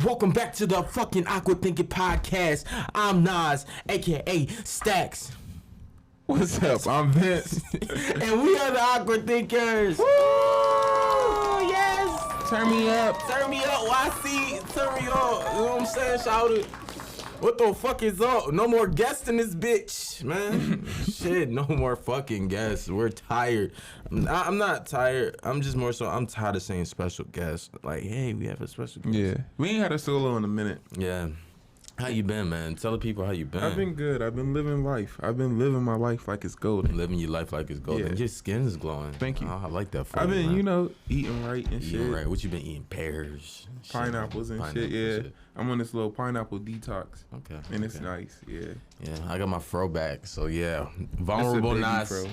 Welcome back to the fucking Awkward Thinking Podcast. I'm Nas, aka Stacks. What's up? I'm Vince. And we are the Awkward Thinkers. Woo! Yes! Turn me up. Turn me up, YC. Turn me up. You know what I'm saying? Shout it. What the fuck is up? No more guests in this bitch, man. Shit, no more fucking guests. We're tired. I'm not tired. I'm just more so, I'm tired of saying special guests. Like, hey, we have a special guest. Yeah. We ain't had a solo in a minute. Yeah. How you been, man? Tell the people how you been. I've been good. I've been living life. I've been living my life like it's golden. Living your life like it's golden. Yeah. Your skin is glowing. Thank you. Oh, I like that for I've you, been, man. eating right and shit. Eating right. What you been eating? Pears, Pineapples and shit. Yeah. I'm on this little pineapple detox. Okay. And it's nice. Yeah. Yeah, I got my fro back. So yeah, vulnerable Nas.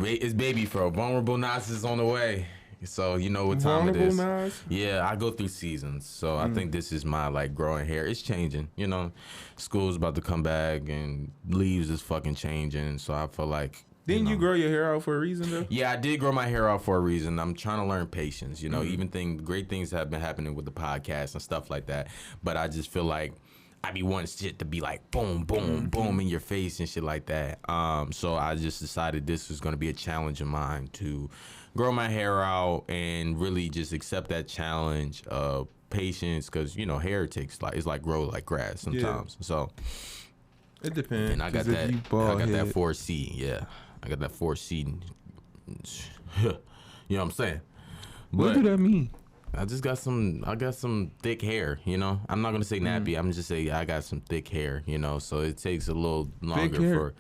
It's baby fro. Vulnerable Nas is on the way. So you know what time vulnerable it is. Nas? Yeah, I go through seasons. So I think this is my like growing hair. It's changing. You know, school's about to come back and leaves is fucking changing. So I feel like. Didn't you grow your hair out for a reason though? Yeah, I did grow my hair out for a reason. I'm trying to learn patience. You know, great things have been happening with the podcast and stuff like that. But I just feel like I be wanting shit to be like boom, boom, boom in your face and shit like that. So I just decided this was going to be a challenge of mine to grow my hair out and really just accept that challenge of patience, because you know hair takes like it's like grow like grass sometimes. Yeah. So it depends. And I got that. I got that 4C. Yeah. I got that 4C. You know what I'm saying? What do that mean? I got some thick hair, you know? I'm not going to say nappy. I'm just say I got some thick hair, you know? So it takes a little longer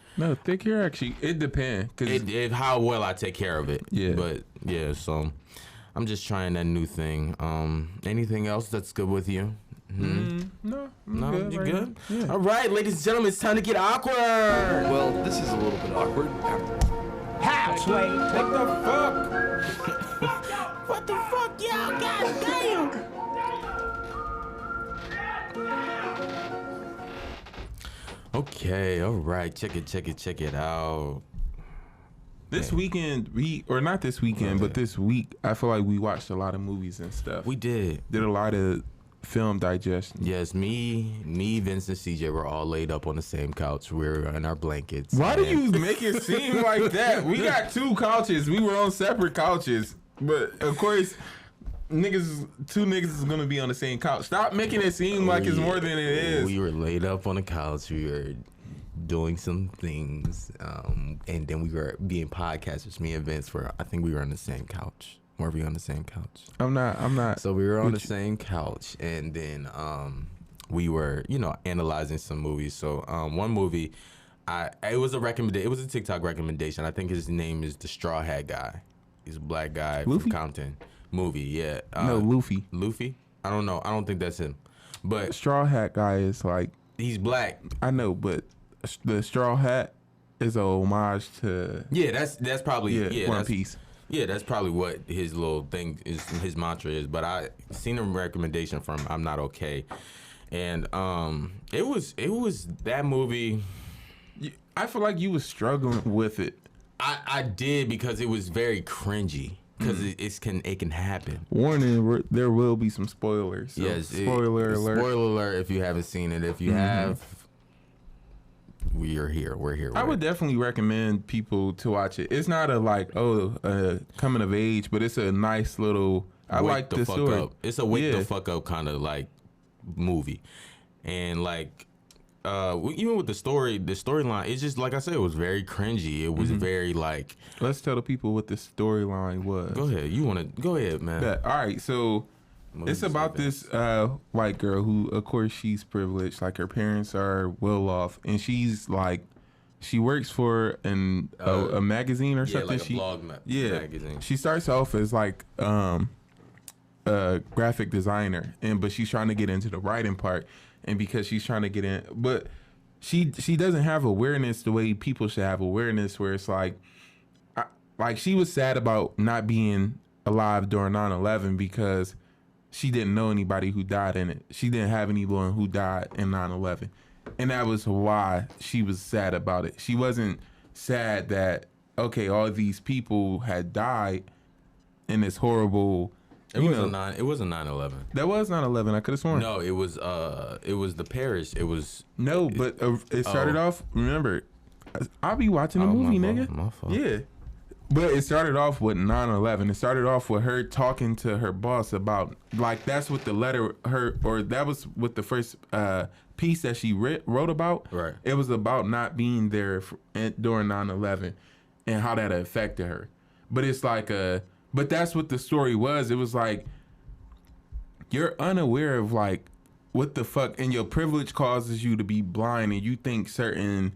thick hair actually, it depends. It how well I take care of it. Yeah. But yeah, so I'm just trying that new thing. Anything else that's good with you? No, good, you good? Yeah. All right, ladies and gentlemen, it's time to get awkward. Well, this is a little bit awkward. Halfway. What the fuck? What the fuck, y'all? God damn. Okay, all right. Check it out. This weekend, not this weekend, but this week, I feel like we watched a lot of movies and stuff. We did a lot of film digestion. Yes, me, Vince, and CJ were all laid up on the same couch. We were in our blankets. Why do you make it seem like that? We got two couches. We were on separate couches. But, of course, two niggas is going to be on the same couch. Stop making it seem like it's more than it is. We were laid up on the couch. We were doing some things. And then we were being podcasters. Me and Vince I think we were on the same couch. Were we on the same couch? I'm not. So we were on the same couch, and then we were, analyzing some movies. So one movie, it was a TikTok recommendation. I think his name is the Straw Hat Guy. He's a black guy from Compton. Movie, yeah. No, Luffy. Luffy? I don't know. I don't think that's him. But Straw Hat Guy is like, he's black. I know, but the Straw Hat is a homage to. Yeah, that's probably One Piece. Yeah, that's probably what his little thing is, his mantra is. But I seen a recommendation from I'm Not Okay, and it was that movie. I feel like you was struggling with it. I did, because it was very cringy. Because it can happen. Warning: there will be some spoilers. So yes, spoiler alert. Spoiler alert if you haven't seen it. If you have. We are here. We're here. I would definitely recommend people to watch it. It's not a coming of age, but it's a nice little. I like the story. Up. It's a wake the fuck up kind of like movie, and like even with the storyline, it's just like I said, it was very cringy. It was very like. Let's tell the people what the storyline was. Go ahead. Go ahead, man. Yeah. All right. So. It's about this white girl who, of course, she's privileged. Like, her parents are well off, and she's like, she works for a magazine or something. Like a blog magazine. She starts off as like a graphic designer, but she's trying to get into the writing part, and because she's trying to get in, but she doesn't have awareness the way people should have awareness, where it's like she was sad about not being alive during 9/11 because she didn't know anybody who died in it. She didn't have anyone who died in 9/11. And that was why she was sad about it. She wasn't sad that, okay, all these people had died in this horrible It was a 9/11. That was 9/11. I could have sworn. No, it was the Paris. It was No, but it started off. Remember, I'll be watching the movie, nigga. My fault. Yeah. But it started off with 9/11. It started off with her talking to her boss about, like, that's what the letter, that was what the first piece that she wrote about. Right. It was about not being there during 9/11 and how that affected her. But it's like, but that's what the story was. It was like, you're unaware of, like, what the fuck, and your privilege causes you to be blind, and you think certain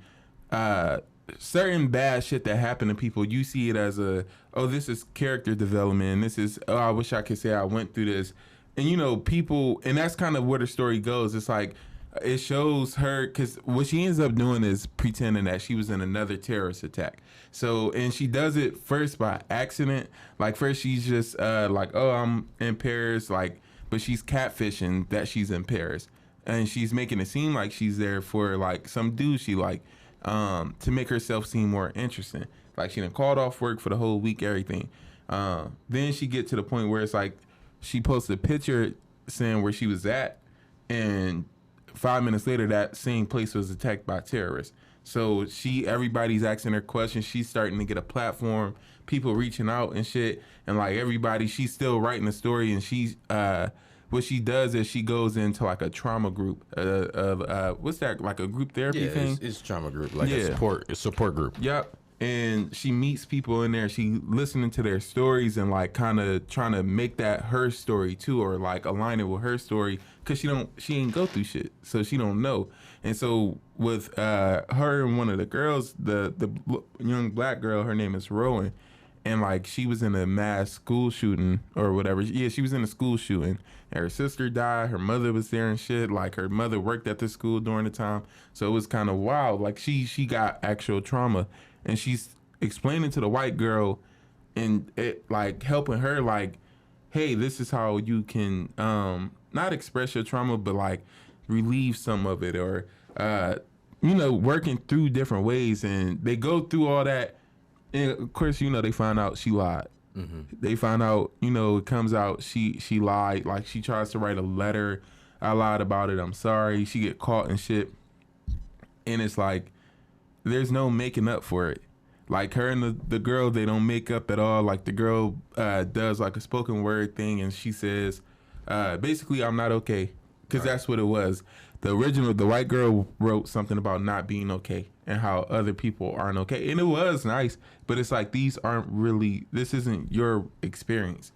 bad shit that happen to people, you see it as this is character development. This is, I wish I could say I went through this. And, you know, people, and that's kind of where the story goes. It's like, it shows her, because what she ends up doing is pretending that she was in another terrorist attack. So, and she does it first by accident. Like, first she's just like, oh, I'm in Paris, like, but she's catfishing that she's in Paris. And she's making it seem like she's there for, like, some dude she like, to make herself seem more interesting. Like, she done called off work for the whole week, everything. Then she get to the point where it's like, she posted a picture saying where she was at, and 5 minutes later, that same place was attacked by terrorists. So everybody's asking her questions. She's starting to get a platform, people reaching out and shit. And, like, everybody, she's still writing a story, and she's, what she does is she goes into, like, a trauma group. What's that? Like a group therapy thing? It's trauma group, like a support group. Yep. And she meets people in there. She listening to their stories and, like, kind of trying to make that her story too, or, like, align it with her story, because she ain't go through shit, so she don't know. And so with her and one of the girls, the young black girl, her name is Rowan, and, like, she was in a mass school shooting or whatever. Yeah, she was in a school shooting. And her sister died. Her mother was there and shit. Like, her mother worked at the school during the time. So it was kind of wild. Like, she got actual trauma. And she's explaining to the white girl and it, like, helping her, like, hey, this is how you can not express your trauma, but, like, relieve some of it, or, you know, working through different ways. And they go through all that. And of course, you know, they find out she lied. Mm-hmm. They find out, you know, it comes out she lied. Like, she tries to write a letter. I lied about it. I'm sorry. She get caught and shit. And it's like, there's no making up for it. Like, her and the girl, they don't make up at all. Like, the girl does, like, a spoken word thing, and she says, basically, I'm not okay. Because that's what it was. The white girl wrote something about not being okay and how other people aren't okay. And it was nice, but it's like, this isn't your experience.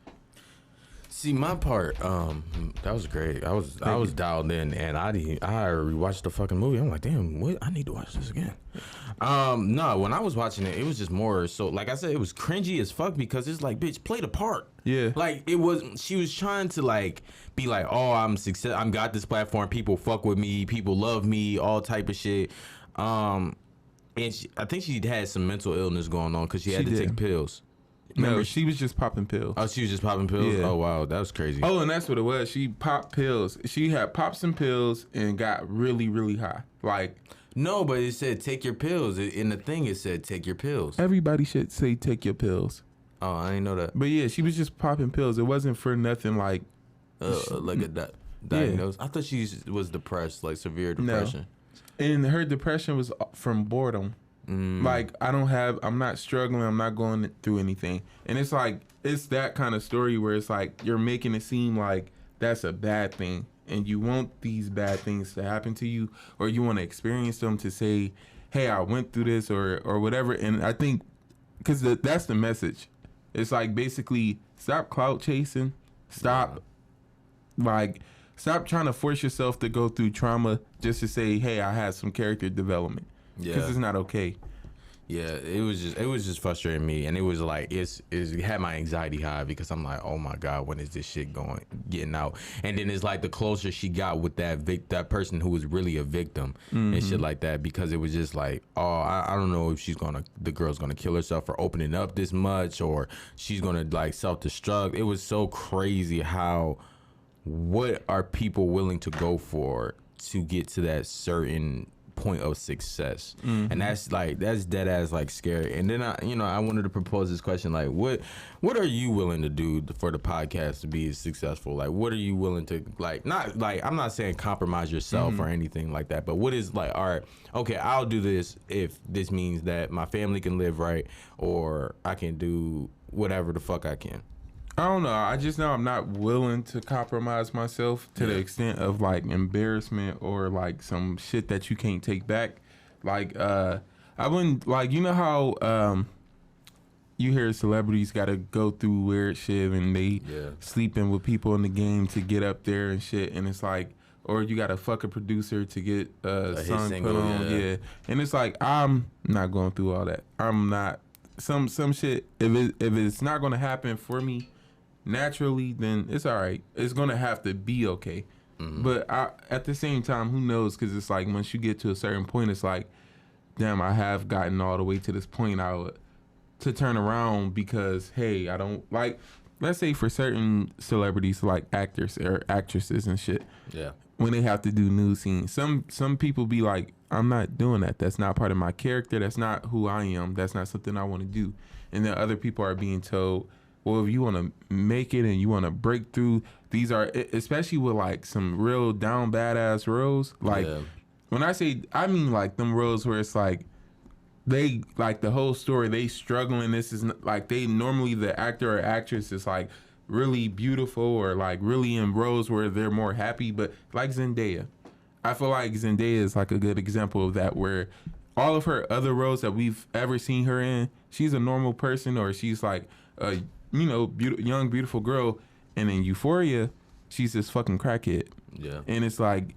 See, my part, that was great. I was dialed in, and I rewatched the fucking movie. I'm like, damn, what? I need to watch this again. No, when I was watching it, it was just more so, like I said, it was cringy as fuck, because it's like, bitch, play the part. Yeah. Like, she was trying to, like, be like, oh, I'm got this platform, people fuck with me, people love me, all type of shit. And I think she had some mental illness going on, because she had to take pills. No, she was just popping pills. Oh, she was just popping pills? Yeah. Oh, wow, that was crazy. Oh, and that's what it was. She popped pills. She had popped some pills and got really, really high. Like, no, but it said take your pills. In the thing, it said take your pills. Everybody should say take your pills. Oh, I didn't know that. But yeah, she was just popping pills. It wasn't for nothing like a diagnosis. Yeah. I thought she was depressed, like severe depression. No. And her depression was from boredom. Like, I'm not struggling, I'm not going through anything. And it's like, it's that kind of story where it's like, you're making it seem like that's a bad thing, and you want these bad things to happen to you, or you want to experience them to say, hey, I went through this, or whatever. And I think, because that's the message. It's like, basically, stop clout chasing, stop trying to force yourself to go through trauma just to say, hey, I had some character development. Because it's not okay. Yeah, it was just frustrating me, and it was like it had my anxiety high, because I'm like, oh my god, when is this shit getting out? And then it's like, the closer she got with that person who was really a victim and shit like that, because it was just like, oh, I don't know if the girl's gonna kill herself for opening up this much, or she's gonna, like, self-destruct. It was so crazy what are people willing to go for to get to that certain point of success, and that's dead ass like scary. And then I wanted to propose this question, like what are you willing to do for the podcast to be successful? Like what are you willing to not I'm not saying compromise yourself or anything like that, but what is like, all right, okay, I'll do this if this means that my family can live right, or I can do whatever the fuck I can. I don't know. I just know I'm not willing to compromise myself to the extent of like embarrassment or like some shit that you can't take back. Like I wouldn't like, you know how you hear celebrities got to go through weird shit and they sleeping with people in the game to get up there and shit, and it's like, or you got to fuck a producer to get a song single, put on, and it's like, I'm not going through all that. I'm not some shit. If it's not gonna happen for me naturally, then it's all right. It's gonna have to be okay. But at the same time, who knows? Because it's like once you get to a certain point, it's like, damn, I have gotten all the way to this point. To turn around because, hey, I don't like. Let's say for certain celebrities like actors or actresses and shit. Yeah. When they have to do news scenes, some people be like, I'm not doing that. That's not part of my character. That's not who I am. That's not something I want to do. And then other people are being told, well, if you want to make it and you want to break through, these are, especially with like some real down badass roles. Like when I say, I mean like them roles where it's like, they like the whole story, they struggling. This is not, like they normally the actor or actress is like really beautiful or like really in roles where they're more happy. But like Zendaya, I feel like Zendaya is like a good example of that, where all of her other roles that we've ever seen her in, she's a normal person or she's like a young beautiful girl, and in Euphoria, she's this fucking crackhead. Yeah, and it's like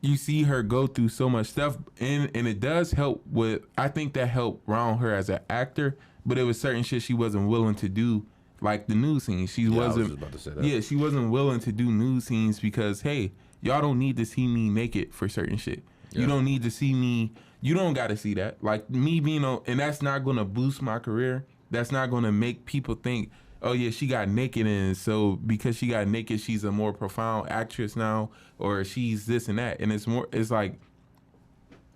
you see her go through so much stuff, and it does help with. I think that helped round her as an actor, but it was certain shit she wasn't willing to do, like the news scenes. She wasn't. I was just about to say that. Yeah, she wasn't willing to do news scenes because hey, y'all don't need to see me naked for certain shit. Yeah. You don't need to see me. You don't got to see that. Like me being on, and that's not gonna boost my career. That's not gonna make people think, oh yeah, she got naked, and so because she got naked, she's a more profound actress now, or she's this and that. And it's like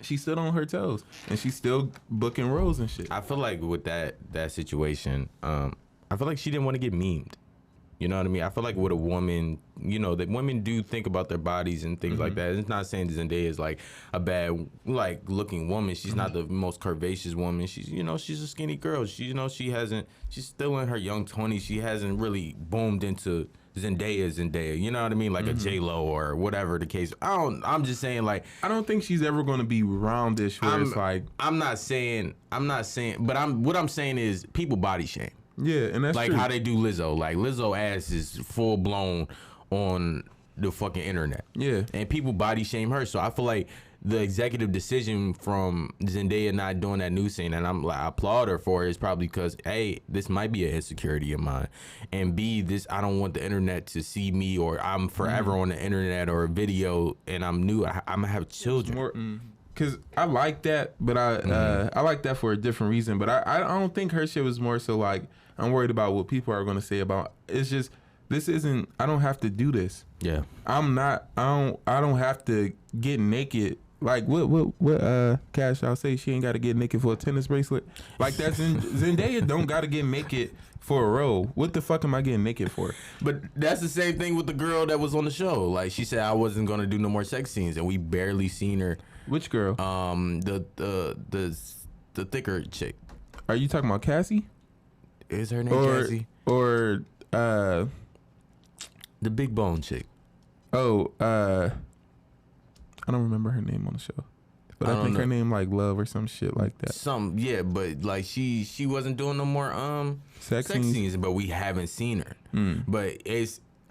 she's still on her toes, and she's still booking roles and shit. I feel like with that situation, I feel like she didn't want to get memed. You know what I mean? I feel like with a woman, that women do think about their bodies and things like that. It's not saying Zendaya is like a bad, like looking woman. She's not the most curvaceous woman. She's, she's a skinny girl. She's still in her young 20s. She hasn't really boomed into Zendaya. You know what I mean? Like a J-Lo or whatever the case. I'm just saying, like, I don't think she's ever going to be roundish where it's like. I'm not saying, but what I'm saying is people body shame. Yeah, and that's like true. How they do Lizzo. Like Lizzo ass is full blown on the fucking internet. Yeah, and people body shame her. So I feel like the executive decision from Zendaya not doing that news scene, and I applaud her for it, is probably because A, this might be an insecurity of mine, and B, I don't want the internet to see me, or I'm forever on the internet or a video, and I'm gonna have children. Cause I like that, but I like that for a different reason. But I don't think her shit was more so like I'm worried about what people are gonna say about. It's just this isn't. I don't have to do this. Yeah, I'm not. I don't have to get naked. Like what Cash I'll say she ain't got to get naked for a tennis bracelet. Like that's Zendaya don't got to get naked for a role. What the fuck am I getting naked for? But that's the same thing with the girl that was on the show. Like she said I wasn't gonna do no more sex scenes, and we barely seen her. Which girl? The thicker chick. Are you talking about Cassie? Is her name Cassie? Or the big bone chick. Oh, I don't remember her name on the show. But I think her name like Love or some shit like that. Yeah, but like she wasn't doing no more sex scenes, but we haven't seen her. But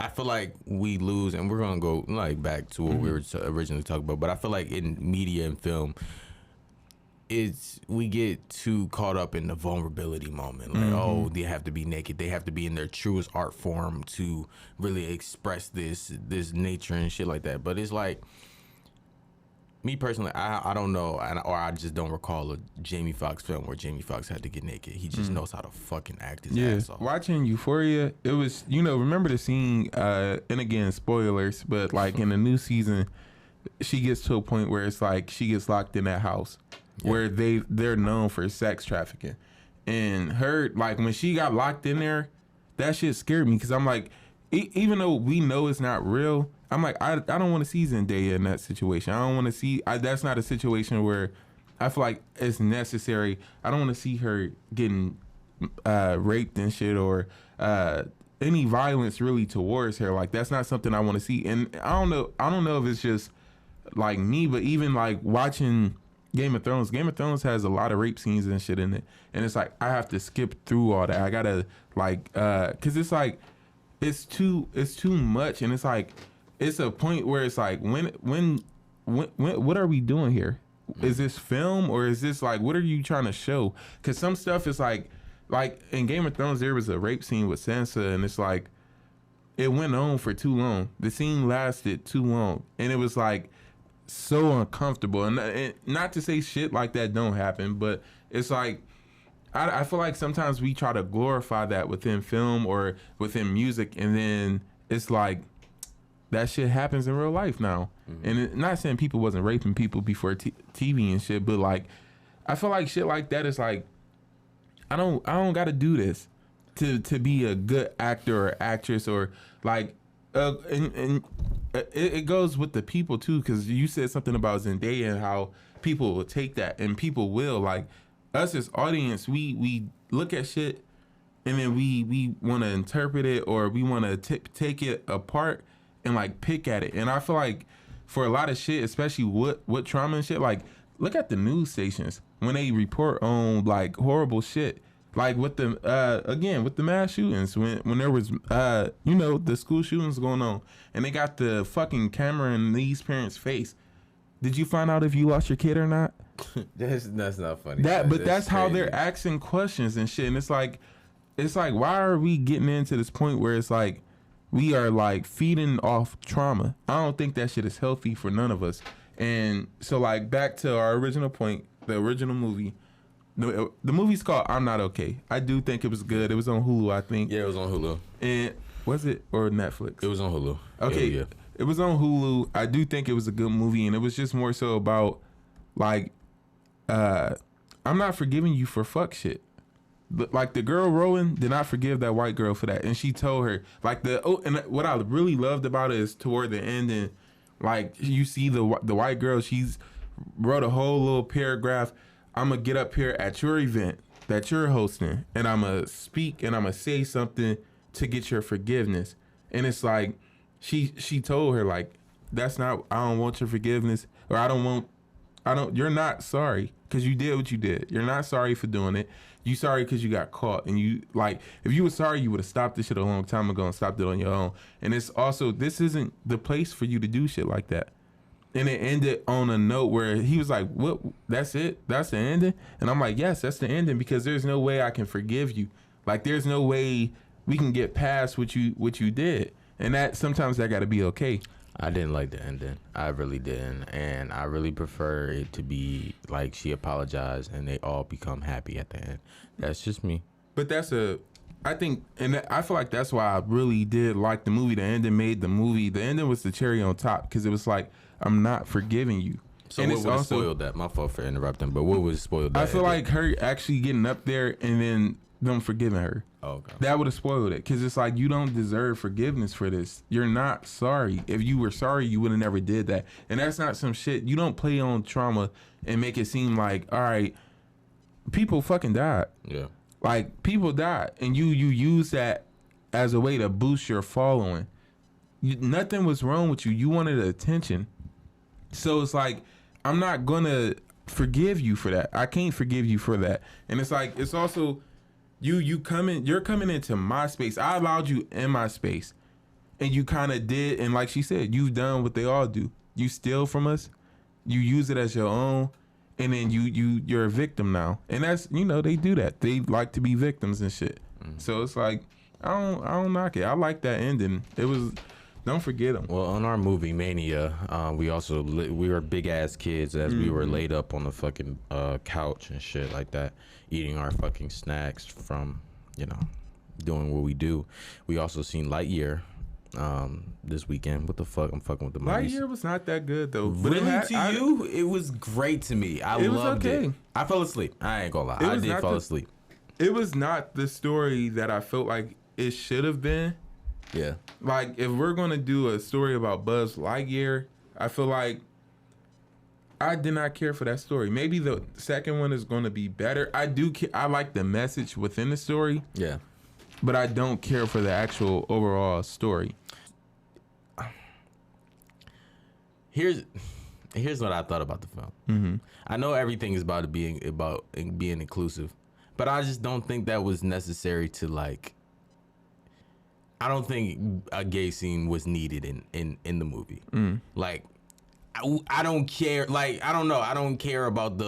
I feel like we lose, and we're gonna go like back to what we were originally talking about. But I feel like in media and film, we get too caught up in the vulnerability moment. Like, oh, they have to be naked. They have to be in their truest art form to really express this nature and shit like that. But it's like, me personally, I don't know, or I just don't recall a Jamie Foxx film where Jamie Foxx had to get naked. He just knows how to fucking act his ass off. Watching Euphoria, it was, remember the scene, and again, spoilers, but like in the new season, she gets to a point where it's like she gets locked in that house where they're known for sex trafficking. And her, like, when she got locked in there, that shit scared me because I'm like, even though we know it's not real, I'm like, I don't want to see Zendaya in that situation. I don't want to see, that's not a situation where I feel like it's necessary. I don't want to see her getting raped and shit or any violence really towards her. Like, that's not something I want to see. And I don't know if it's just like me, but even like watching Game of Thrones has a lot of rape scenes and shit in it, and it's like I have to skip through all that. I gotta like cause it's like it's too much, and it's like it's a point where it's like when what are we doing here? Is this film or is this like what are you trying to show? Cause some stuff is like in Game of Thrones there was a rape scene with Sansa, and it's like it went on for too long. The scene lasted too long, and it was like so uncomfortable. And not to say shit like that don't happen, but it's like I feel like sometimes we try to glorify that within film or within music, and then it's like that shit happens in real life now. And not saying people wasn't raping people before TV and shit, but like I feel like shit like that is like I don't gotta do this to be a good actor or actress or like and it goes with the people too, because you said something about Zendaya and how people will take that, and people will, like us as audience, we look at shit and then we want to interpret it or we want to take it apart and like pick at it. And I feel like for a lot of shit, especially what trauma and shit, like look at the news stations when they report on like horrible shit. Like with the again with the mass shootings, when there was the school shootings going on, and they got the fucking camera in these parents' face. Did you find out if you lost your kid or not? That's not funny. That's how they're asking questions and shit. And it's like why are we getting into this point where it's like we are like feeding off trauma? I don't think that shit is healthy for none of us. And so like back to our original point, the original movie. The movie's called I'm Not Okay. I do think it was good. It was on Hulu, I think. Yeah, it was on Hulu. And was it or Netflix? It was on Hulu. Okay, yeah. It was on Hulu. I do think it was a good movie, and it was just more so about like, I'm not forgiving you for fuck shit. But like the girl Rowan did not forgive that white girl for that, and she told her like and what I really loved about it is toward the end, and like you see the white girl, she's wrote a whole little paragraph. I'm going to get up here at your event that you're hosting, and I'm going to speak and I'm going to say something to get your forgiveness. And it's like, she told her, like, I don't want your forgiveness, or you're not sorry because you did what you did. You're not sorry for doing it. You sorry because you got caught. And you, like, if you were sorry, you would have stopped this shit a long time ago and stopped it on your own. And it's also, this isn't the place for you to do shit like that. And it ended on a note where he was like, what, that's it? That's the ending? And I'm like, yes, that's the ending, because there's no way I can forgive you. Like, there's no way we can get past what you did. And that sometimes that got to be okay. I didn't like the ending. I really didn't. And I really prefer it to be like she apologized and they all become happy at the end. That's just me. But I think, and I feel like that's why I really did like the movie. The ending made the movie. The ending was the cherry on top, because it was like, I'm not forgiving you. So and what would have spoiled that? My fault for interrupting, but what would have spoiled that? I feel like her actually getting up there and then them forgiving her. Oh, okay. That would have spoiled it, because it's like, you don't deserve forgiveness for this. You're not sorry. If you were sorry, you would have never did that. And that's not some shit. You don't play on trauma and make it seem like, all right, people fucking died. Yeah. Like, people died, and you use that as a way to boost your following. Nothing was wrong with you. You wanted attention. So it's like, I'm not going to forgive you for that. I can't forgive you for that. And it's like, it's also, you're coming into my space. I allowed you in my space. And you kind of did, and like she said, you've done what they all do. You steal from us. You use it as your own. And then you're a victim now. And that's, they do that. They like to be victims and shit. Mm-hmm. So it's like, I don't knock it. I like that ending. It was, don't forget them. Well, on our movie Mania, we were big ass kids as we were laid up on the fucking couch and shit like that, eating our fucking snacks from, doing what we do. We also seen Lightyear. this weekend. What the fuck? I'm fucking with the movies. Lightyear was not that good though. But Really, you? It was great to me. I loved it. I fell asleep. I ain't gonna lie. I did fall asleep. It was not the story that I felt like it should have been. Yeah. Like, if we're gonna do a story about Buzz Lightyear, I feel like I did not care for that story. Maybe the second one is gonna be better. I do. I like the message within the story. Yeah. But I don't care for the actual overall story. Here's what I thought about the film. Mm-hmm. I know everything is about being inclusive, but I just don't think that was necessary to like. I don't think a gay scene was needed in the movie. Like, I don't care. Like, I don't know. I don't care about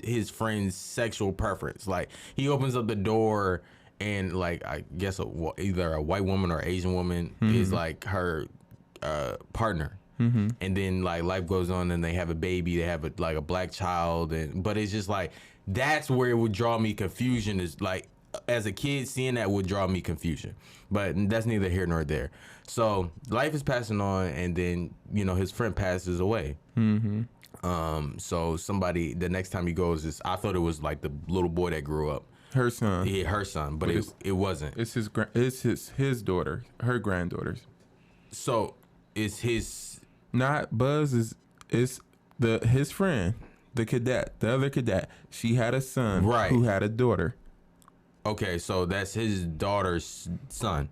his friend's sexual preference. Like, he opens up the door and like I guess either a white woman or Asian woman is like her partner. Mm-hmm. And then like life goes on and they have a baby. They have a black child, but it's just like that's where it would draw me confusion. Is like as a kid seeing that would draw me confusion, but that's neither here nor there. So life is passing on, and then his friend passes away. Mm-hmm. So somebody the next time he goes I thought it was like the little boy that grew up. Her son. Yeah, her son, but it wasn't. It's his daughter, her granddaughter's. So it's his. Not Buzz is his friend, the other cadet. She had a son who had a daughter. Okay, so that's his daughter's son.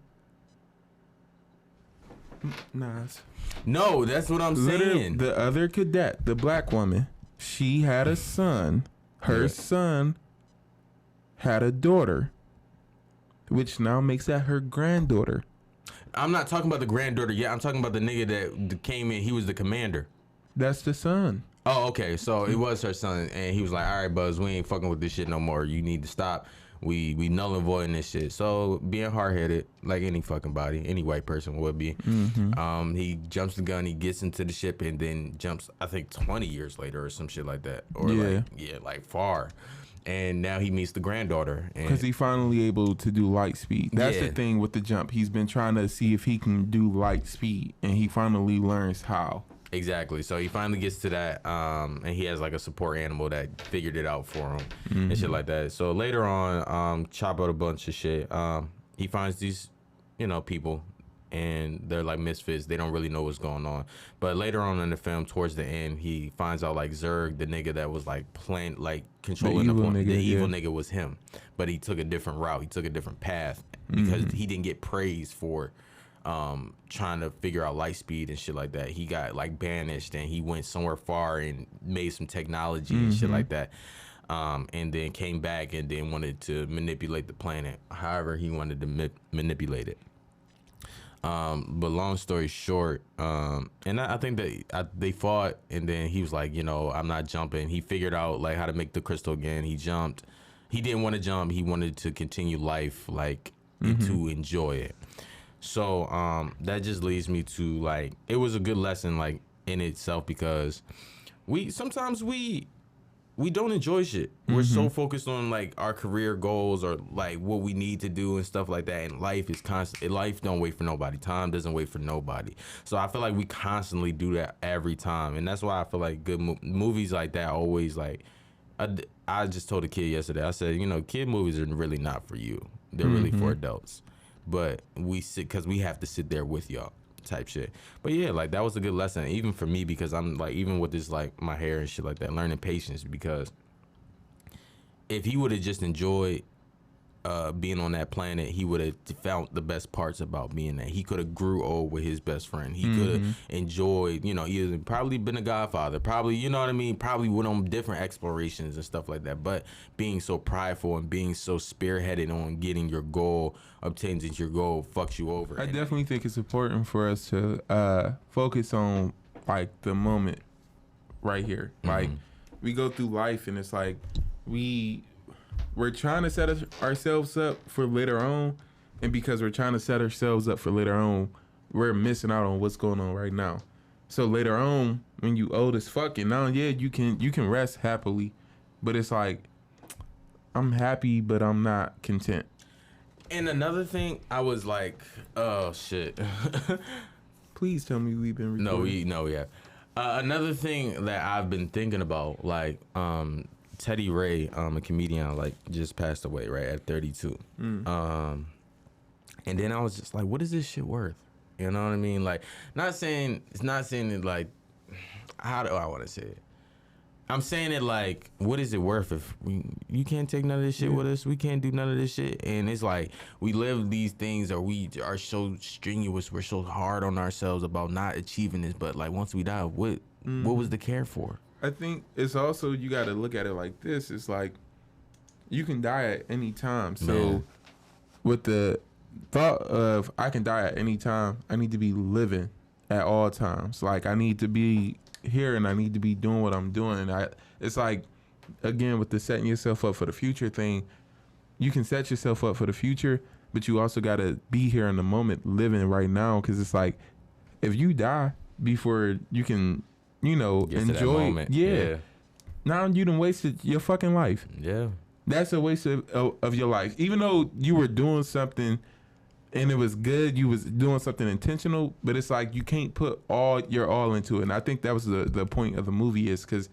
Nas. No, that's what I'm saying. The other cadet, the black woman, she had a son. Her son had a daughter, which now makes that her granddaughter. I'm not talking about the granddaughter yet. I'm talking about the nigga that came in. He was the commander. That's the son. Oh, okay. So it was her son, and he was like, "All right, Buzz, we ain't fucking with this shit no more. You need to stop. We null and voiding this shit." So being hard-headed, like any fucking body, any white person would be. Mm-hmm. He jumps the gun. He gets into the ship, and then jumps. I think 20 years later or some shit like that, or like far. And now he meets the granddaughter. Because he finally able to do light speed. That's the thing with the jump. He's been trying to see if he can do light speed, and he finally learns how. Exactly. So he finally gets to that, and he has like a support animal that figured it out for him and shit like that. So later on, chop out a bunch of shit. He finds these, people, and they're like misfits. They don't really know what's going on. But later on in the film, towards the end, he finds out like Zurg, the nigga that was like playing, like controlling the evil nigga was him. But he took a different route. He took a different path because he didn't get praised for trying to figure out light speed and shit like that. He got like banished, and he went somewhere far and made some technology and shit like that. And then came back and then wanted to manipulate the planet. However, he wanted to manipulate it. But long story short, and I think that they fought, and then he was like, I'm not jumping. He figured out like how to make the crystal again. He jumped. He didn't want to jump. He wanted to continue life, like to enjoy it. So that just leads me to like, it was a good lesson like in itself, because sometimes we don't enjoy shit. We're so focused on like our career goals or like what we need to do and stuff like that. And life is constant. Life don't wait for nobody. Time doesn't wait for nobody. So I feel like we constantly do that every time. And that's why I feel like good movies like that always like, I just told a kid yesterday, I said, kid movies are really not for you. They're really for adults. But we sit, because we have to sit there with y'all type shit. But yeah, like that was a good lesson, even for me, because I'm like, even with this like my hair and shit like that, learning patience, because if he would have just enjoyed being on that planet, he would have found the best parts about being there. He could have grew old with his best friend. He could have enjoyed, he probably been a godfather, probably, probably went on different explorations and stuff like that. But being so prideful and being so spearheaded on getting your goal, obtaining your goal, fucks you over. I definitely think it's important for us to focus on like the moment right here. Like we go through life, and it's like we're trying to set ourselves up for later on, and because we're trying to set ourselves up for later on, we're missing out on what's going on right now. So later on, when you old as fuck, and now you can rest happily, but it's like I'm happy, but I'm not content. And another thing, I was like, oh shit. Please tell me we've been recording. No, we have. Another thing that I've been thinking about, like, Teddy Ray, a comedian, like, just passed away, right, at 32. And then I was just like, what is this shit worth? You know what I mean? Like, it's not saying it like, how do I want to say it? I'm saying it like, what is it worth if you can't take none of this shit with us? We can't do none of this shit. And it's like, we live these things, or we are so strenuous, we're so hard on ourselves about not achieving this. But like, once we die, what was the care for? I think it's also, you got to look at it like this. It's like, you can die at any time. So with the thought of I can die at any time, I need to be living at all times. Like, I need to be here and I need to be doing what I'm doing. It's like, again, with the setting yourself up for the future thing, you can set yourself up for the future, but you also got to be here in the moment, living right now. Because it's like, if you die before you can, enjoy it, now you done wasted your fucking life. Yeah. That's a waste of your life. Even though you were doing something and it was good, you was doing something intentional, but it's like you can't put your all into it. And I think that was the point of the movie, is because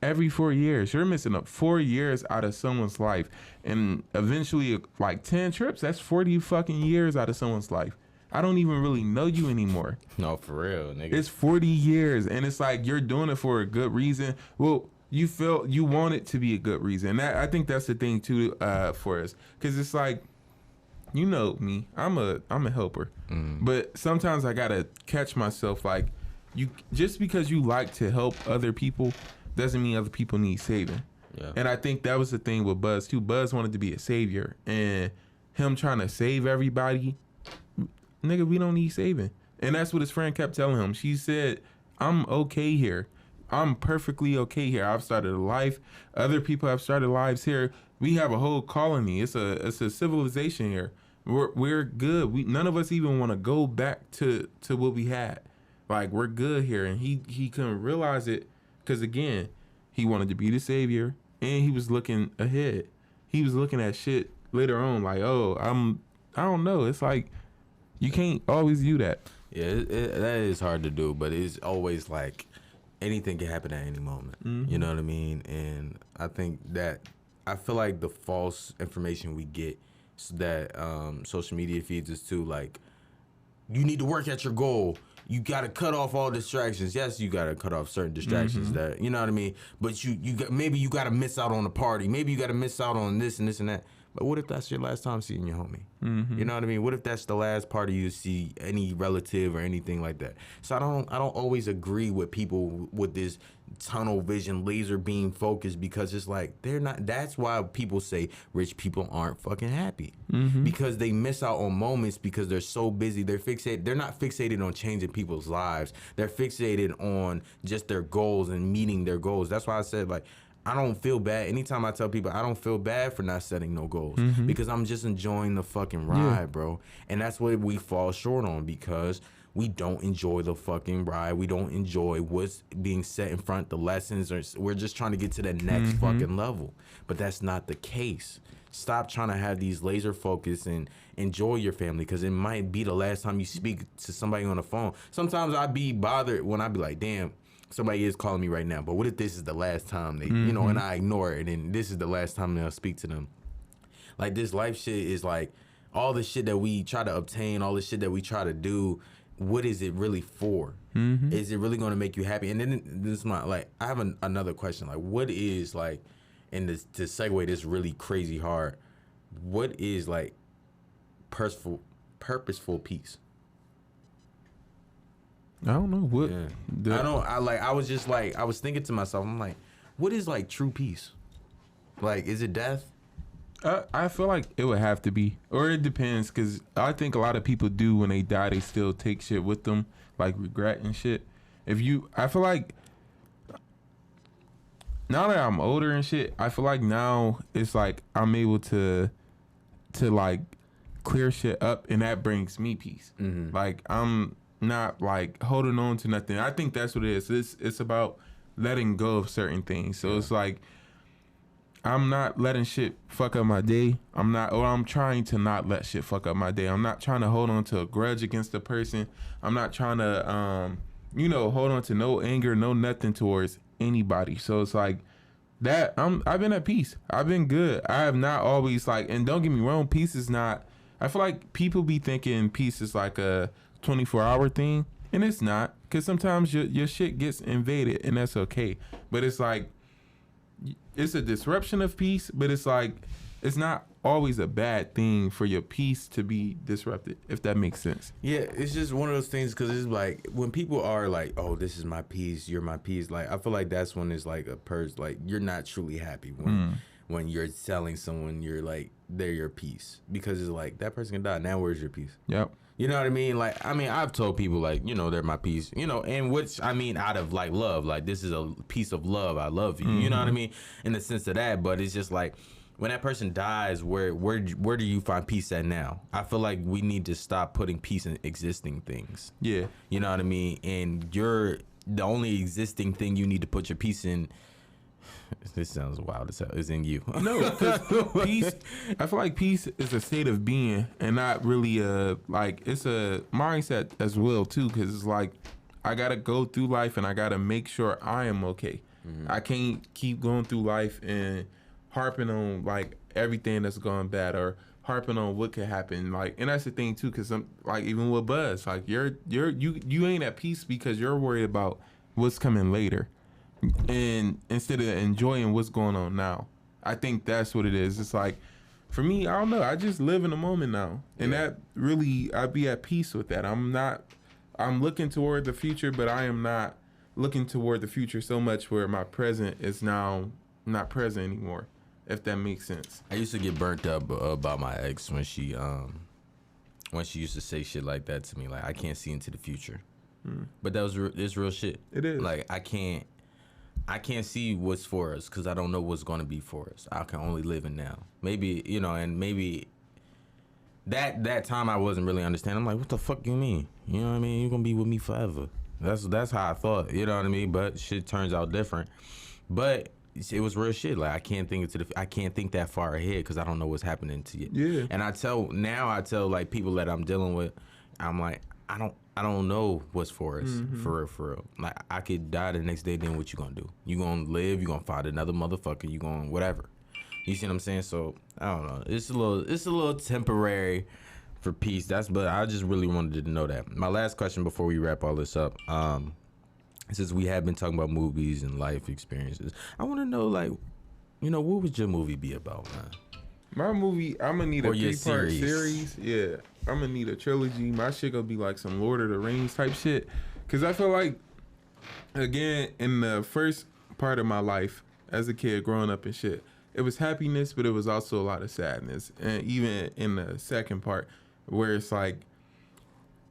every 4 years, you're missing up 4 years out of someone's life. And eventually, like 10 trips, that's 40 fucking years out of someone's life. I don't even really know you anymore. No, for real, nigga. It's 40 years, and it's like you're doing it for a good reason. Well, you feel you want it to be a good reason. I think that's the thing too, for us, because it's like, you know me, I'm a helper, but sometimes I gotta catch myself. Like, you just because you like to help other people doesn't mean other people need saving. Yeah. And I think that was the thing with Buzz too. Buzz wanted to be a savior, and him trying to save everybody, nigga, we don't need saving. And that's what his friend kept telling him. She said, I'm okay here. I'm perfectly okay here. I've started a life. Other people have started lives here. We have a whole colony. It's a civilization here. We're good. None of us even want to go back to what we had. Like, we're good here. And he couldn't realize it because, again, he wanted to be the savior, and he was looking ahead. He was looking at shit later on like, oh, I don't know. It's like, you can't always do that. Yeah, that is hard to do, but it's always like anything can happen at any moment. You know what I mean? And I think that I feel like the false information we get that social media feeds us to, like, you need to work at your goal. You got to cut off all distractions. Yes, you got to cut off certain distractions that, you know what I mean? But maybe you got to miss out on a party. Maybe you got to miss out on this and this and that. But what if that's your last time seeing your homie? You know what I mean? What if that's the last party you see any relative or anything like that? So I don't always agree with people with this tunnel vision, laser beam focus, because it's like they're not. That's why people say rich people aren't fucking happy, because they miss out on moments because they're so busy. They're fixated. They're not fixated on changing people's lives. They're fixated on just their goals and meeting their goals. That's why I said, like, I don't feel bad. Anytime I tell people, I don't feel bad for not setting no goals, because I'm just enjoying the fucking ride, bro. And that's what we fall short on, because we don't enjoy the fucking ride. We don't enjoy what's being set in front, the lessons, or we're just trying to get to the next fucking level. But that's not the case. Stop trying to have these laser focus and enjoy your family, because it might be the last time you speak to somebody on the phone. Sometimes I be bothered when I be like, damn, somebody is calling me right now, but what if this is the last time they, and I ignore it, and this is the last time I'll speak to them? Like, this life shit is like all the shit that we try to obtain, all the shit that we try to do. What is it really for? Is it really going to make you happy? And then this is I have another question. Like, what is, like, and to segue this really crazy hard, what is, like, purposeful peace? I don't know what. Yeah. I was thinking to myself, I'm like, what is, like, true peace? Like, is it death? I feel like it would have to be, or it depends, because I think a lot of people do, when they die, they still take shit with them, like regret and shit. I feel like now that I'm older and shit, I feel like now it's like I'm able to like clear shit up, and that brings me peace. Like, I'm not like holding on to nothing. I think that's what it is. It's about letting go of certain things. So it's like, I'm not letting shit fuck up my day. I'm trying to not let shit fuck up my day. I'm not trying to hold on to a grudge against the person. I'm not trying to, hold on to no anger, no nothing towards anybody. So it's like that. I've been at peace. I've been good. I have not always and don't get me wrong, peace is not. I feel like people be thinking peace is like a 24-hour thing, and it's not. Because sometimes your shit gets invaded, and that's okay. But it's like, it's a disruption of peace, but it's like, it's not always a bad thing for your peace to be disrupted, if that makes sense. Yeah, it's just one of those things because it's like when people are like, "Oh, this is my peace, you're my peace." Like I feel like that's when it's like a purge. Like you're not truly happy when you're telling someone you're like they're your peace, because it's like that person can die. Now where's your peace? Yep. You know what I mean? Like, I mean, I've told people, like, they're my piece, and which, I mean, out of, like, love. Like, this is a piece of love. I love you. You know what I mean? In the sense of that. But it's just like, when that person dies, where do you find peace at now? I feel like we need to stop putting peace in existing things. Yeah. You know what I mean? And the only existing thing you need to put your peace in, this sounds wild as hell, is in you. No, because peace, I feel like peace is a state of being and not really it's a mindset as well, too, because it's like, I got to go through life and I got to make sure I am okay. Mm-hmm. I can't keep going through life and harping on, like, everything that's going bad or harping on what could happen. Like, and that's the thing, too, because even with Buzz, like, you ain't at peace because you're worried about what's coming later. And instead of enjoying what's going on now, I think that's what it is. It's like, for me, I don't know. I just live in the moment now, and that really, I'd be at peace with that. I'm looking toward the future, but I am not looking toward the future so much where my present is now not present anymore. If that makes sense. I used to get burnt up about my ex when she used to say shit like that to me, like I can't see into the future. But that was it's real shit. It is. Like I can't see what's for us because I don't know what's going to be for us. I can only live in now. Maybe, and maybe that time I wasn't really understanding. I'm like, what the fuck you mean? You know what I mean? You're going to be with me forever. That's how I thought, you know what I mean? But shit turns out different. But it was real shit. Like I can't think that far ahead because I don't know what's happening to you. Yeah. And I tell like people that I'm dealing with, I'm like, I don't know what's for us, for real. Like, I could die the next day, then what you gonna do? You gonna live, you gonna find another motherfucker, you gonna whatever. You see what I'm saying? So, I don't know. It's a little temporary for peace. But I just really wanted to know that. My last question before we wrap all this up, since we have been talking about movies and life experiences, I want to know, like, what would your movie be about, man? My movie, I'm gonna need a 3-part series. Yeah, I'm gonna need a trilogy. My shit gonna be like some Lord of the Rings type shit. Cause I feel like, again, in the first part of my life as a kid growing up and shit, it was happiness, but it was also a lot of sadness. And even in the second part, where it's like,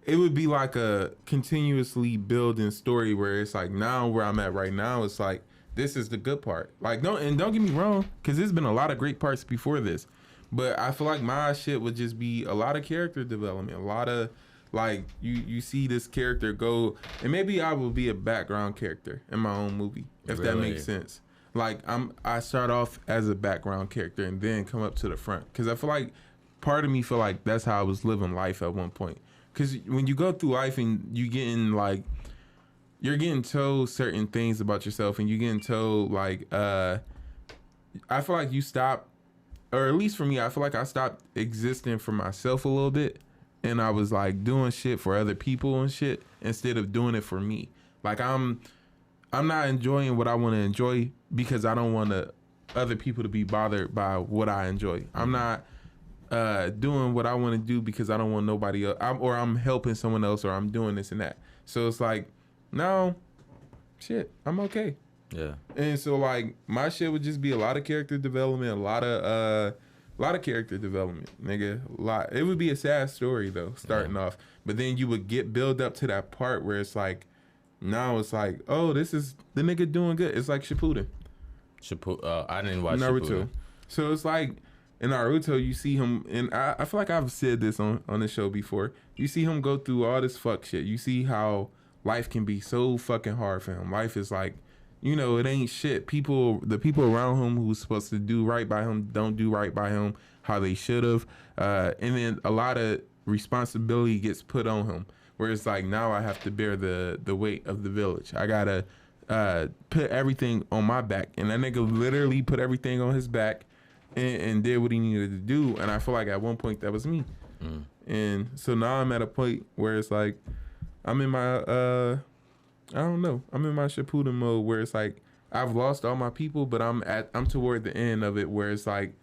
it would be like a continuously building story where it's like now where I'm at right now, it's like, this is the good part. Like, don't get me wrong, because there's been a lot of great parts before this. But I feel like my shit would just be a lot of character development, a lot of, like, you see this character go, and maybe I will be a background character in my own movie, if that makes sense. Like, I start off as a background character and then come up to the front. Because I feel like, part of me feel like that's how I was living life at one point. Because when you go through life and you getting, like, you're getting told certain things about yourself, and you're getting told, like, I feel like you stop, or at least for me, I feel like I stopped existing for myself a little bit, and I was, like, doing shit for other people and shit instead of doing it for me. Like, I'm not enjoying what I want to enjoy because I don't want other people to be bothered by what I enjoy. I'm not doing what I want to do because I don't want nobody else, or I'm helping someone else, or I'm doing this and that. So it's like, no, shit, I'm okay. Yeah. And so, like, my shit would just be a lot of character development, a lot of character development, nigga. It would be a sad story though, starting off, but then you would build up to that part where it's like, now it's like, oh, this is the nigga doing good. It's like Shippuden. I didn't watch Naruto. Shippuden. So it's like, in Naruto, you see him, and I feel like I've said this on the show before. You see him go through all this fuck shit. You see how life can be so fucking hard for him. Life is like you know, it ain't shit. The people around him who's supposed to do right by him don't do right by him how they should have. And then a lot of responsibility gets put on him, where it's like, now I have to bear the weight of the village. I gotta put everything on my back. And that nigga literally put everything on his back and did what he needed to do. And I feel like at one point that was me. And so now I'm at a point where it's like, I'm in my, I don't know. I'm in my Shippuden mode where it's like, I've lost all my people, but I'm toward the end of it where it's like,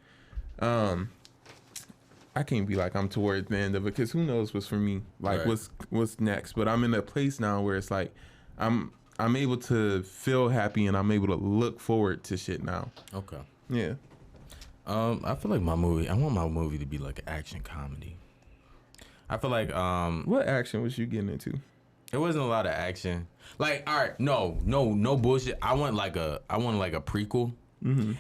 I can't be like I'm toward the end of it because who knows what's for me, like what's next. But I'm in a place now where it's like, I'm able to feel happy and I'm able to look forward to shit now. Okay. Yeah. I feel like I want my movie to be like an action comedy. I feel like what action was you getting into? It wasn't a lot of action. Like, all right, no bullshit. I want like a prequel,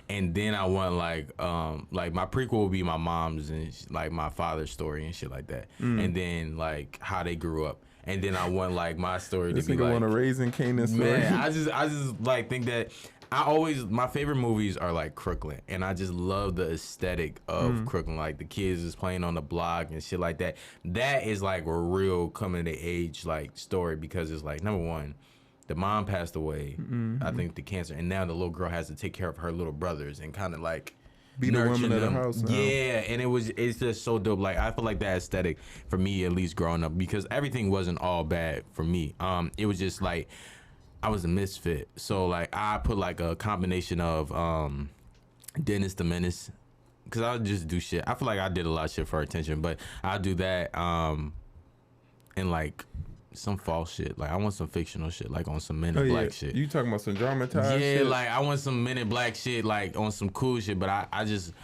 and then I want like my prequel will be my mom's and like my father's story and shit like that, and then like how they grew up, and then I want like my story this to be nigga like want a Raising Kanan story. Man, I just like think that. My favorite movies are like Crooklyn, and I just love the aesthetic of Crooklyn. Like the kids is playing on the block and shit like that. That is like a real coming to age like story because it's like, number one, the mom passed away, I think the cancer, and now the little girl has to take care of her little brothers and kind of like be the woman of the house now. Yeah, and it's just so dope. Like I feel like that aesthetic for me, at least growing up, because everything wasn't all bad for me. It was just like, I was a misfit. So like I put like a combination of Dennis the Menace, because I would just do shit. I feel like I did a lot of shit for attention, but I'll do that and like some false shit. Like I want some fictional shit, like on some Men in Black shit. You talking about some dramatized shit? Like I want some Men in Black shit, like on some cool shit, but I just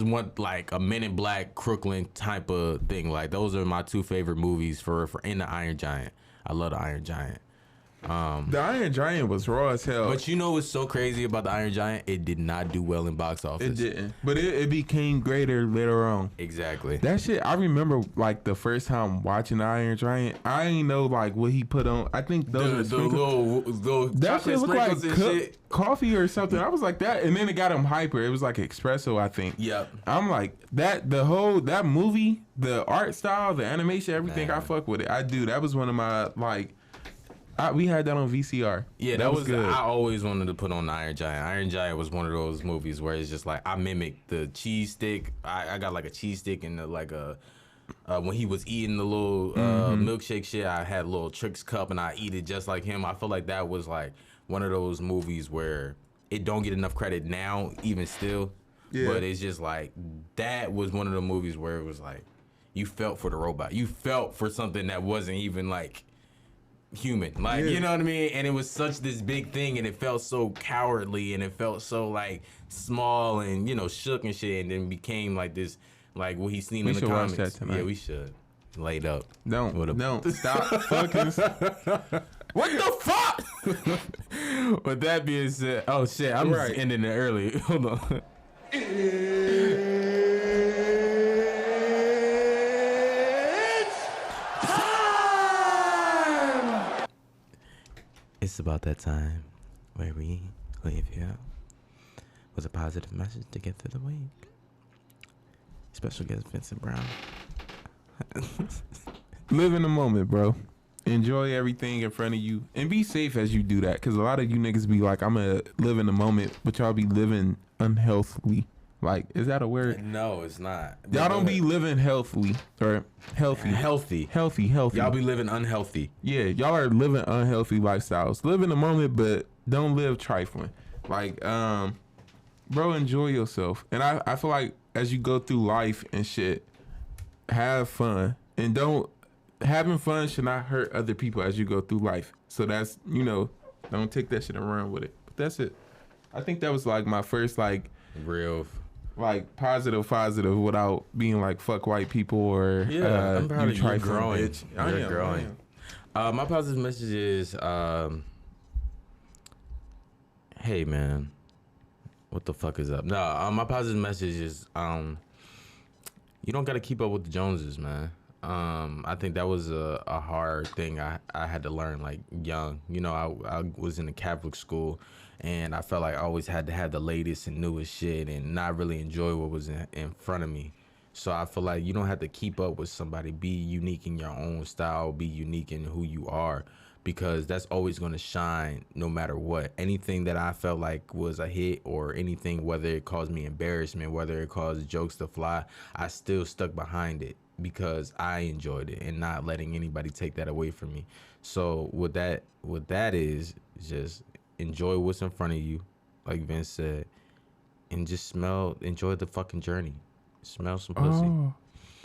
want like a Men in Black Crooklyn type of thing. Like those are my two favorite movies for in the Iron Giant. I love the Iron Giant. The Iron Giant was raw as hell. But you know what's so crazy about the Iron Giant? It did not do well in box office. It didn't. But it became greater later on. Exactly. That shit, I remember like the first time watching the Iron Giant, I ain't know like what he put on. I think those the little that shit looked like shit. Coffee or something. I was like that, and then it got him hyper. It was like espresso, I think. Yep. I'm like that movie, the art style, the animation, everything. Man. I fuck with it. I do. That was one of my like. We had that on VCR. Yeah, that was good. I always wanted to put on the Iron Giant. Iron Giant was one of those movies where it's just like I mimicked the cheese stick. I got like a cheese stick and like a when he was eating the little milkshake shit, I had a little Trix cup and I eat it just like him. I feel like that was like one of those movies where it don't get enough credit now, even still. Yeah. But it's just like that was one of the movies where it was like you felt for the robot. You felt for something that wasn't even like human, like, you know what I mean? And it was such this big thing, and it felt so cowardly, and it felt so like small and, you know, shook and shit, and then became like this, like what he's seen in the comics. Watch that tonight. Yeah, we should. Laid up. Don't stop fucking. What the fuck? With that being said, oh shit, I'm just ending it early. Hold on. It's about that time where we leave here with a positive message to get through the week. Special guest Vincent Brown. Live in the moment, bro. Enjoy everything in front of you and be safe as you do that. Because a lot of you niggas be like, I'm going to live in the moment, but y'all be living unhealthily. Like, is that a word? No, it's not. Y'all don't be living healthily or healthy. Healthy. Y'all be living unhealthy. Yeah, y'all are living unhealthy lifestyles. Live in the moment, but don't live trifling. Like, bro, enjoy yourself. And I feel like as you go through life and shit, have fun. And having fun should not hurt other people as you go through life. So that's, you know, don't take that shit and run with it. But that's it. I think that was like my first like real like positive without being like fuck white people or I'm proud of you growing. Bitch. You're growing. My positive message is hey man, what the fuck is up? No, my positive message is you don't gotta keep up with the Joneses, man. I think that was a hard thing I had to learn like young. You know, I was in a Catholic school, and I felt like I always had to have the latest and newest shit and not really enjoy what was in front of me. So I feel like you don't have to keep up with somebody. Be unique in your own style. Be unique in who you are, because that's always going to shine no matter what. Anything that I felt like was a hit or anything, whether it caused me embarrassment, whether it caused jokes to fly, I still stuck behind it because I enjoyed it and not letting anybody take that away from me. So what that is just enjoy what's in front of you, like Vince said, and just enjoy the fucking journey. Smell some pussy. Oh,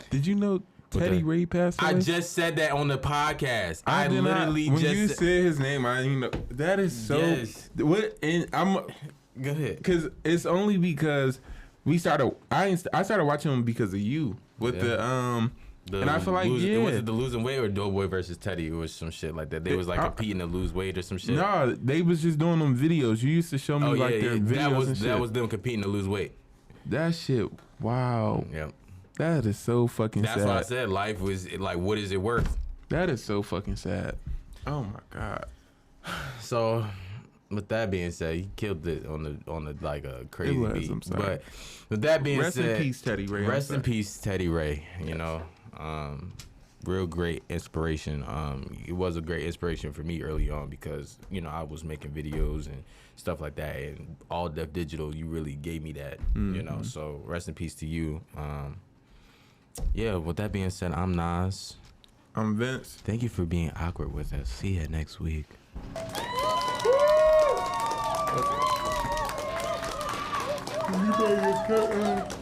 did you know Teddy Ray passed away? I just said that on the podcast. I did not. literally when just you said his name, I didn't know. That is so. Yes. What? And I'm. Go ahead. Because it's only because we started. I started watching him because of you with the and I feel like was yeah. it the losing weight or Doughboy versus Teddy or some shit like that? They was like competing to lose weight or some shit. No, they was just doing them videos. You used to show me like their videos and shit. That was them competing to lose weight. That shit. Wow. Yep. That is so fucking sad. That's why I said life was like, what is it worth? That is so fucking sad. Oh my god. So, with that being said, he killed it on the like a crazy beat. I'm sorry. But with that being rest said, in peace, Teddy Ray. Rest in peace, Teddy Ray. You know, real great inspiration. It was a great inspiration for me early on because you know I was making videos and stuff like that, and All Def Digital, you really gave me that. You know, so rest in peace to you. Yeah. With that being said, I'm Nas. I'm Vince. Thank you for being awkward with us. See you next week. You better cut